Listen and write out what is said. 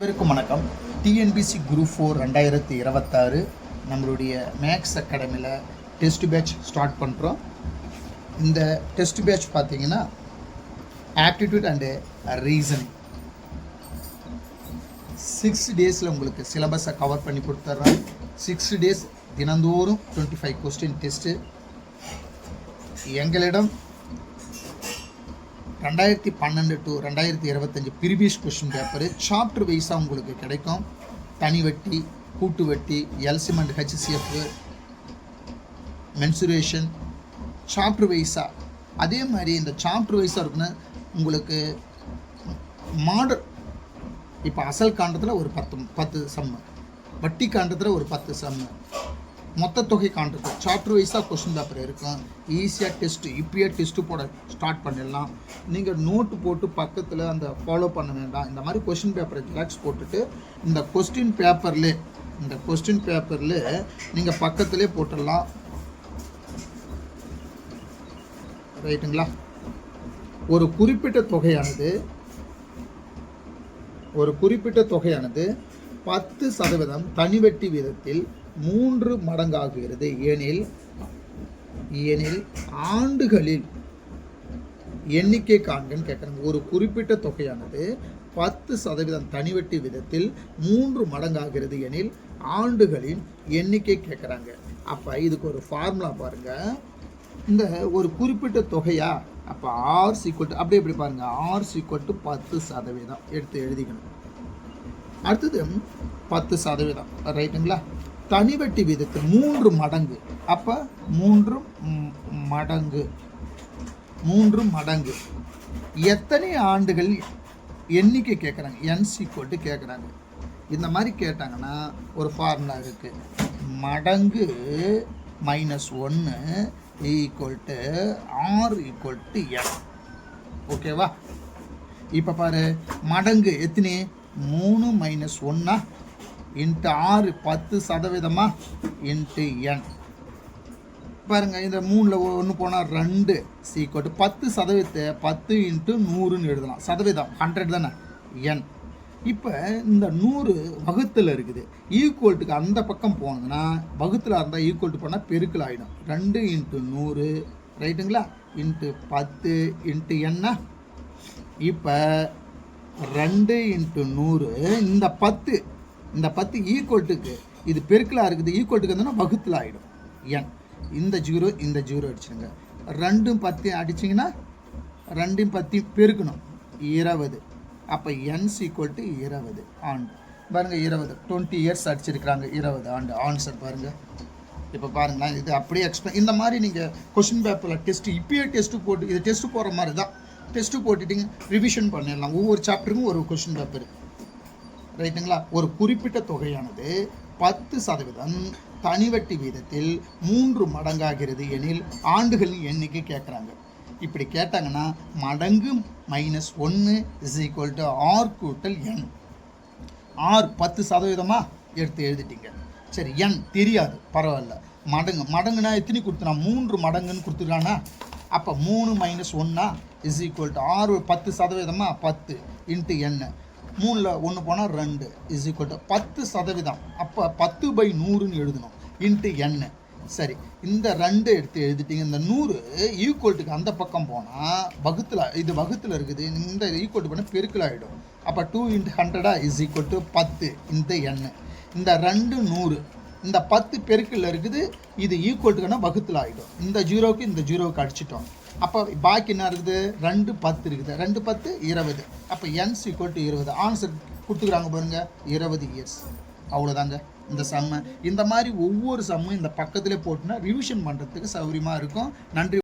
அனைவருக்கும் வணக்கம். TNPSC group 4 2026 நம்மளுடைய மேக்ஸ் அகாடமியில் டெஸ்ட் பேட்ச் ஸ்டார்ட் பண்ணுறோம். இந்த டெஸ்ட் பேட்ச் பார்த்தீங்கன்னா ஆப்டிடியூட் அண்டு ரீசனிங் 6 டேஸில் உங்களுக்கு சிலபஸை கவர் பண்ணி கொடுத்துட்றோம். 6 டேஸ் தினந்தோறும் 25 கொஸ்டின் டெஸ்ட்டு. எங்களிடம் 2012 to 2025 previous question paper chapter வைஸாக உங்களுக்கு கிடைக்கும். தனி வட்டி, கூட்டு வட்டி, LCM and HCF, mensuration chapter வைஸாக. அதே மாதிரி இந்த சாப்டர் வைஸாக இருக்குன்னா உங்களுக்கு மாடல், இப்போ அசல் காண்டத்தில் ஒரு 10 சம்மு, வட்டி காண்டத்தில் ஒரு 10 சம்மு, மொத்த தொகை காண்றது சாப்டர் வைஸாக கொஸ்டின் பேப்பர் இருக்கும். ஈஸியாக டெஸ்ட்டு இப்பயே டெஸ்ட்டு போட ஸ்டார்ட் பண்ணிடலாம். நீங்கள் நோட்டு போட்டு பக்கத்தில் அந்த ஃபாலோ பண்ண வேண்டாம். இந்த மாதிரி கொஸ்டின் பேப்பரை ஜெராக்ஸ் போட்டுட்டு இந்த கொஸ்டின் பேப்பரில் நீங்கள் பக்கத்திலே போட்டுடலாம். ரைட்டுங்களா? ஒரு குறிப்பிட்ட தொகையானது 10% தனிவட்டி வீதத்தில் 3 மடங்காகிறது எனில் ஆண்டுகளில் எண்ணிக்கை காண்கன்னு கேட்குறாங்க. ஒரு குறிப்பிட்ட தொகையானது 10% தனிவட்டி விதத்தில் 3 மடங்காகிறது எனில் ஆண்டுகளின் எண்ணிக்கை கேட்குறாங்க. அப்போ இதுக்கு ஒரு ஃபார்முலா பாருங்கள். இந்த ஒரு குறிப்பிட்ட தொகையா, அப்போ ஆர் சீக்வல் அப்படியே எப்படி பாருங்கள், ஆர் சீக்வல் 10% எடுத்து எழுதிக்கணும். அடுத்தது 10%, ரைட்டுங்களா? தனிவட்டி வீதத்தில் 3 மடங்கு, அப்போ 3 மடங்கு எத்தனை ஆண்டுகள் எண்ணிக்கை கேட்குறாங்க, என் சீக்வல் கேட்குறாங்க. இந்த மாதிரி கேட்டாங்கன்னா ஒரு ஃபார்முலா இருக்குது. மடங்கு -1 ஈக்குவல் ஆர் ஈக்குவல் என். ஓகேவா? இப்போ பாரு, மடங்கு எத்தனை, 3 - 1 இன்ட்டு 6 10% இன்ட்டு என். பாருங்கள், இந்த 3ல் 1 போனால் 2 சீக்வல் 10% 10 இன்ட்டு 100ன்னு எழுதலாம். சதவீதம் 100 தானே, என். இப்போ இந்த 100 வகுத்தில் இருக்குது. ஈக்குவல்ட்டுக்கு அந்த பக்கம் போனதுன்னா வகுத்தில் இருந்தால் ஈக்குவல்ட்டு போனால் பெருக்கல் ஆகிடும். 2 இன்ட்டு 100, ரைட்டுங்களா, இன்ட்டு 10 இன்ட்டு என்ன. இப்போ 2 இன்ட்டு 100, இந்த 10 ஈக்குவல்ட்டுக்கு இது பெருக்கலாக இருக்குது. ஈக்குவல்ட்டுக்கு வந்தோன்னா வகுத்தில் ஆகிடும் என். இந்த 0 அடிச்சுடுங்க. 2 10 அடிச்சிங்கன்னா 2 10 பெருக்கணும் 20. அப்போ என் சீக்வல் 20 ஆண்டு. பாருங்கள், 20 இயர்ஸ் அடிச்சிருக்கிறாங்க. 20 ஆண்டு ஆன்சர் பாருங்கள். இப்போ பாருங்களேன், இது அப்படியே எக்ஸ்பிளைன். இந்த மாதிரி நீங்கள் கொஸ்டின் பேப்பரில் டெஸ்ட்டு இப்பயே டெஸ்ட்டு போட்டு, இது டெஸ்ட்டு போகிற மாதிரி தான் டெஸ்ட்டு போட்டுட்டிங்க, ரிவிஷன் பண்ணிடலாம். ஒவ்வொரு சாப்டருக்கும் ஒரு கொஸ்டின் பேப்பர், ரைட்டுங்களா? ஒரு குறிப்பிட்ட தொகையானது 10% தனிவட்டி வீதத்தில் 3 மடங்காகிறது எனில் ஆண்டுகளின் எண்ணிக்கை கேட்குறாங்க. இப்படி கேட்டாங்கன்னா மடங்கு -1 = ஆர் கூட்டல் என். ஆர் 10% எடுத்து எழுதிட்டீங்க. சரி, என் தெரியாது, பரவாயில்ல. மடங்குனா எத்தனை கொடுத்துனா, 3 மடங்குன்னு கொடுத்துருக்கானா. அப்போ 3 - 1 = ஆறு 10% 10 இன்ட்டு என். 3ல் 1 போனால் 2 10%. அப்போ 10/100ன்னு எழுதணும் இன்ட்டு என். சரி, இந்த 2 எடுத்து எழுதிட்டீங்க. இந்த 100 ஈக்குவல்ட்டுக்கு அந்த பக்கம் போனால் வகுத்தில் இருக்குது. இந்த ஈக்குவல்ட்டு போனால் பெருக்கல் ஆகிடும். அப்போ 2 × 100 = 10 இன்ட்டு என். இந்த 2 100, இந்த 10 பெருக்கல் இருக்குது. இது ஈக்குவல்ட்டுக்குன்னா வகுத்தில் ஆகிடும். இந்த 0க்கு இந்த 0க்கு அடிச்சிட்டோம். அப்போ பாக்கி என்ன இருக்குது, 2 10 இருக்குது. 2 10 20. அப்போ என் சீக்வல் 20. ஆன்சர் கொடுத்துக்கிறாங்க பாருங்கள், 20 இயர்ஸ். அவ்வளோதாங்க இந்த சம்மு. இந்த மாதிரி ஒவ்வொரு சம்மும் இந்த பக்கத்திலே போட்டுனா ரிவிஷன் பண்ணுறதுக்கு சௌகரியமாக இருக்கும். நன்றி.